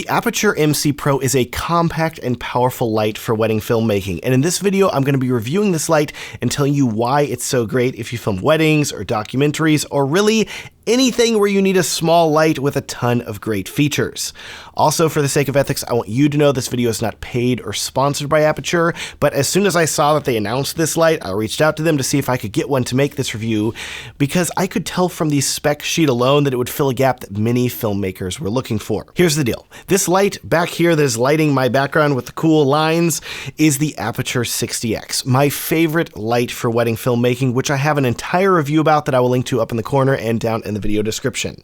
Aputure MC Pro is a compact and powerful light for wedding filmmaking, and in this video I'm going to be reviewing this light and telling you why it's so great if you film weddings or documentaries or really anything where you need a small light with a ton of great features. Also, for the sake of ethics, I want you to know this video is not paid or sponsored by Aputure, but as soon as I saw that they announced this light, I reached out to them to see if I could get one to make this review, because I could tell from the spec sheet alone that it would fill a gap that many filmmakers were looking for. Here's the deal. This light back here that is lighting my background with the cool lines is the Aputure 60X, my favorite light for wedding filmmaking, which I have an entire review about that I will link to up in the corner and down in the video description.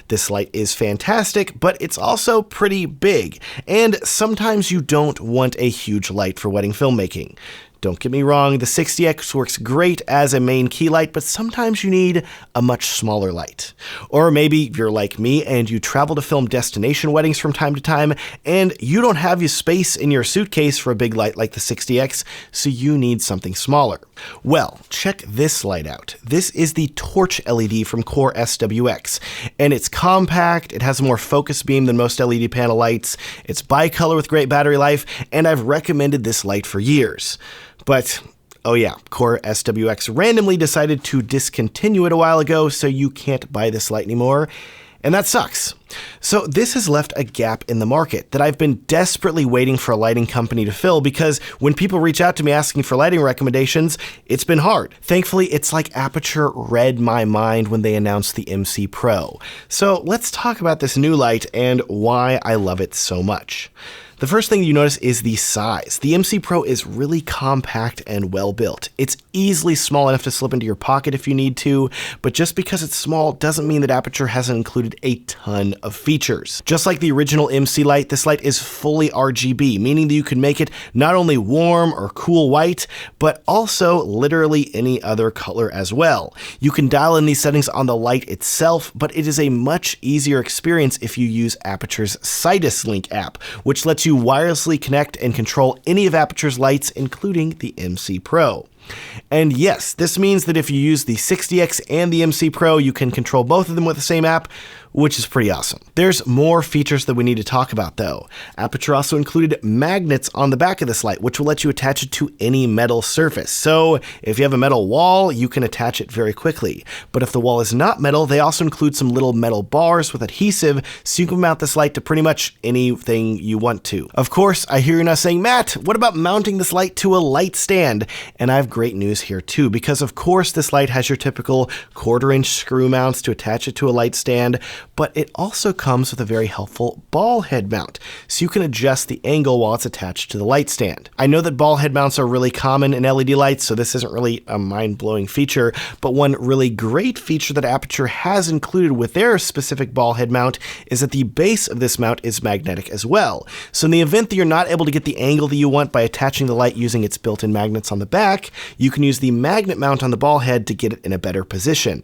This light is fantastic, but it's also pretty big, and sometimes you don't want a huge light for wedding filmmaking. Don't get me wrong, the 60X works great as a main key light, but sometimes you need a much smaller light. Or maybe you're like me and you travel to film destination weddings from time to time, and you don't have your space in your suitcase for a big light like the 60X, so you need something smaller. Well, check this light out. This is the Torch LED from Core SWX, and it's compact, it has a more focused beam than most LED panel lights, it's bicolor with great battery life, and I've recommended this light for years. But, oh yeah, Core SWX randomly decided to discontinue it a while ago, so you can't buy this light anymore, and that sucks. So this has left a gap in the market that I've been desperately waiting for a lighting company to fill, because when people reach out to me asking for lighting recommendations, it's been hard. Thankfully, it's like Aputure read my mind when they announced the MC Pro. So let's talk about this new light and why I love it so much. The first thing you notice is the size. The MC Pro is really compact and well built. It's easily small enough to slip into your pocket if you need to, but just because it's small doesn't mean that Aputure hasn't included a ton of features. Just like the original MC light, this light is fully RGB, meaning that you can make it not only warm or cool white, but also literally any other color as well. You can dial in these settings on the light itself, but it is a much easier experience if you use Aputure's Sidus Link app, which lets you wirelessly connect and control any of Aputure's lights, including the MC Pro. And yes, this means that if you use the 60X and the MC Pro, you can control both of them with the same app, which is pretty awesome. There's more features that we need to talk about though. Aputure also included magnets on the back of this light, which will let you attach it to any metal surface. So if you have a metal wall, you can attach it very quickly. But if the wall is not metal, they also include some little metal bars with adhesive, so you can mount this light to pretty much anything you want to. Of course, I hear you now saying, Matt, what about mounting this light to a light stand? And I have great news here too, because of course this light has your typical 1/4-inch screw mounts to attach it to a light stand, but it also comes with a very helpful ball head mount, so you can adjust the angle while it's attached to the light stand. I know that ball head mounts are really common in LED lights, so this isn't really a mind-blowing feature, but one really great feature that Aputure has included with their specific ball head mount is that the base of this mount is magnetic as well. So in the event that you're not able to get the angle that you want by attaching the light using its built-in magnets on the back, you can use the magnet mount on the ball head to get it in a better position.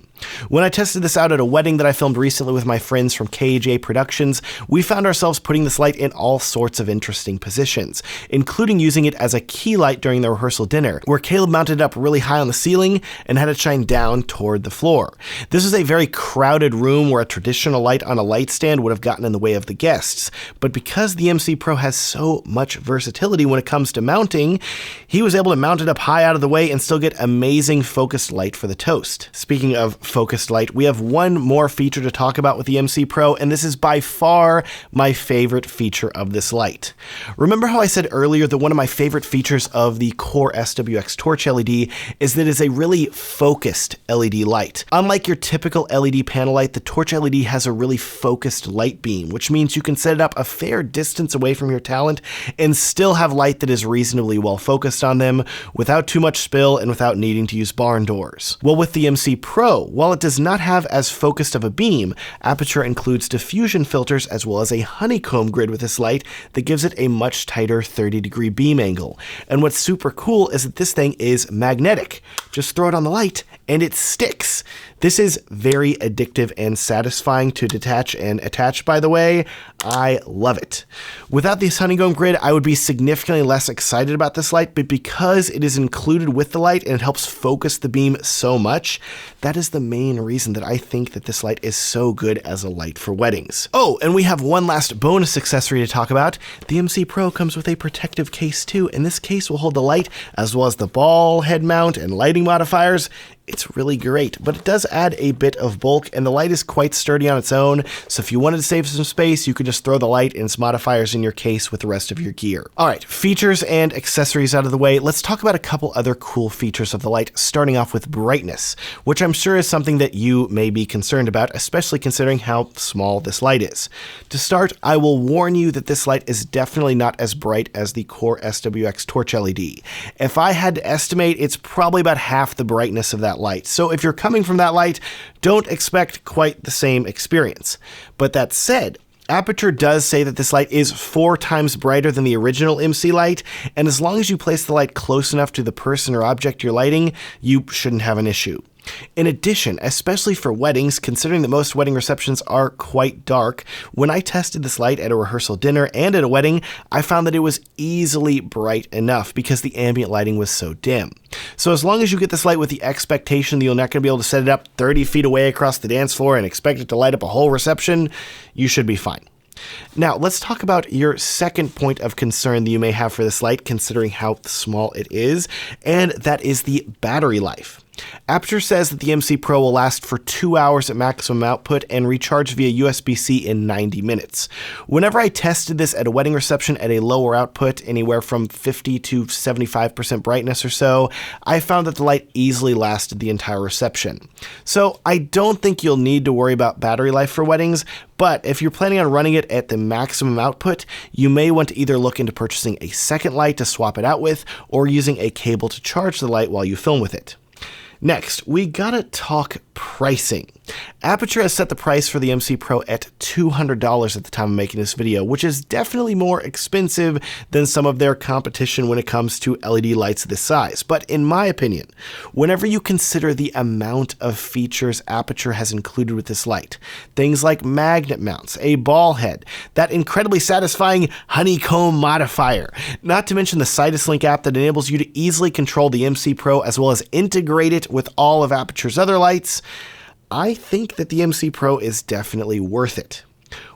When I tested this out at a wedding that I filmed recently with my friends from KJ Productions, we found ourselves putting this light in all sorts of interesting positions, including using it as a key light during the rehearsal dinner, where Caleb mounted it up really high on the ceiling and had it shine down toward the floor. This is a very crowded room where a traditional light on a light stand would have gotten in the way of the guests, but because the MC Pro has so much versatility when it comes to mounting, he was able to mount it up high out of the way and still get amazing focused light for the toast. Speaking of focused light, we have one more feature to talk about with the MC Pro, and this is by far my favorite feature of this light. Remember how I said earlier that one of my favorite features of the Core SWX Torch LED is that it's a really focused LED light. Unlike your typical LED panel light, the Torch LED has a really focused light beam, which means you can set it up a fair distance away from your talent and still have light that is reasonably well focused on them without too much spill and without needing to use barn doors. Well, with the MC Pro, while it does not have as focused of a beam, Aputure includes diffusion filters as well as a honeycomb grid with this light that gives it a much tighter 30-degree beam angle. And what's super cool is that this thing is magnetic. Just throw it on the light and it sticks. This is very addictive and satisfying to detach and attach, by the way. I love it. Without this honeycomb grid, I would be significantly less excited about this light, but because it is included with the light and it helps focus the beam so much, that is the main reason that I think that this light is so good as a light for weddings. Oh, and we have one last bonus accessory to talk about. The MC Pro comes with a protective case too, and this case will hold the light as well as the ball head mount and lighting modifiers. It's really great, but it does add a bit of bulk, and the light is quite sturdy on its own, so if you wanted to save some space, you could just throw the light and its modifiers in your case with the rest of your gear. Alright, features and accessories out of the way, let's talk about a couple other cool features of the light, starting off with brightness, which I'm sure is something that you may be concerned about, especially considering how small this light is. To start, I will warn you that this light is definitely not as bright as the Core SWX Torch LED. If I had to estimate, it's probably about half the brightness of that light. So if you're coming from that light, don't expect quite the same experience. But that said, Aputure does say that this light is 4 times brighter than the original MC light, and as long as you place the light close enough to the person or object you're lighting, you shouldn't have an issue. In addition, especially for weddings, considering that most wedding receptions are quite dark, when I tested this light at a rehearsal dinner and at a wedding, I found that it was easily bright enough because the ambient lighting was so dim. So as long as you get this light with the expectation that you're not going to be able to set it up 30 feet away across the dance floor and expect it to light up a whole reception, you should be fine. Now, let's talk about your second point of concern that you may have for this light, considering how small it is, and that is the battery life. Aputure says that the MC Pro will last for 2 hours at maximum output and recharge via USB-C in 90 minutes. Whenever I tested this at a wedding reception at a lower output, anywhere from 50 to 75% brightness or so, I found that the light easily lasted the entire reception. So I don't think you'll need to worry about battery life for weddings, but if you're planning on running it at the maximum output, you may want to either look into purchasing a second light to swap it out with, or using a cable to charge the light while you film with it. Next, we gotta talk pricing. Aputure has set the price for the MC Pro at $200 at the time of making this video, which is definitely more expensive than some of their competition when it comes to LED lights this size. But in my opinion, whenever you consider the amount of features Aputure has included with this light, things like magnet mounts, a ball head, that incredibly satisfying honeycomb modifier, not to mention the Sidus Link app that enables you to easily control the MC Pro as well as integrate it with all of Aputure's other lights, I think that the MC Pro is definitely worth it.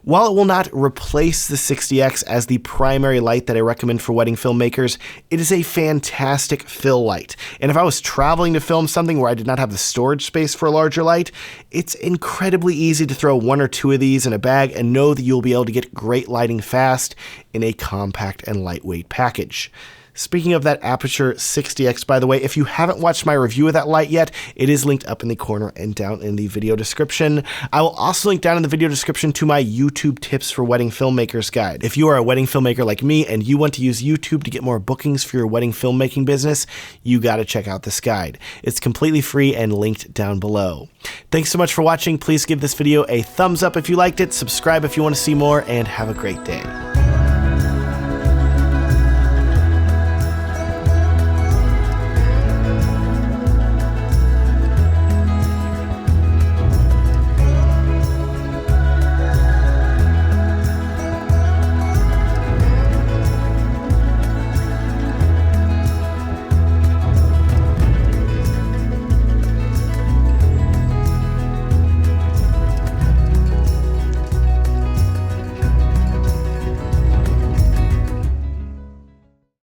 While it will not replace the 60X as the primary light that I recommend for wedding filmmakers, it is a fantastic fill light. And if I was traveling to film something where I did not have the storage space for a larger light, it's incredibly easy to throw 1 or 2 of these in a bag and know that you'll be able to get great lighting fast in a compact and lightweight package. Speaking of that Aputure 60X, by the way, if you haven't watched my review of that light yet, it is linked up in the corner and down in the video description. I will also link down in the video description to my YouTube tips for wedding filmmakers guide. If you are a wedding filmmaker like me and you want to use YouTube to get more bookings for your wedding filmmaking business, you gotta check out this guide. It's completely free and linked down below. Thanks so much for watching. Please give this video a thumbs up if you liked it, subscribe if you want to see more, and have a great day.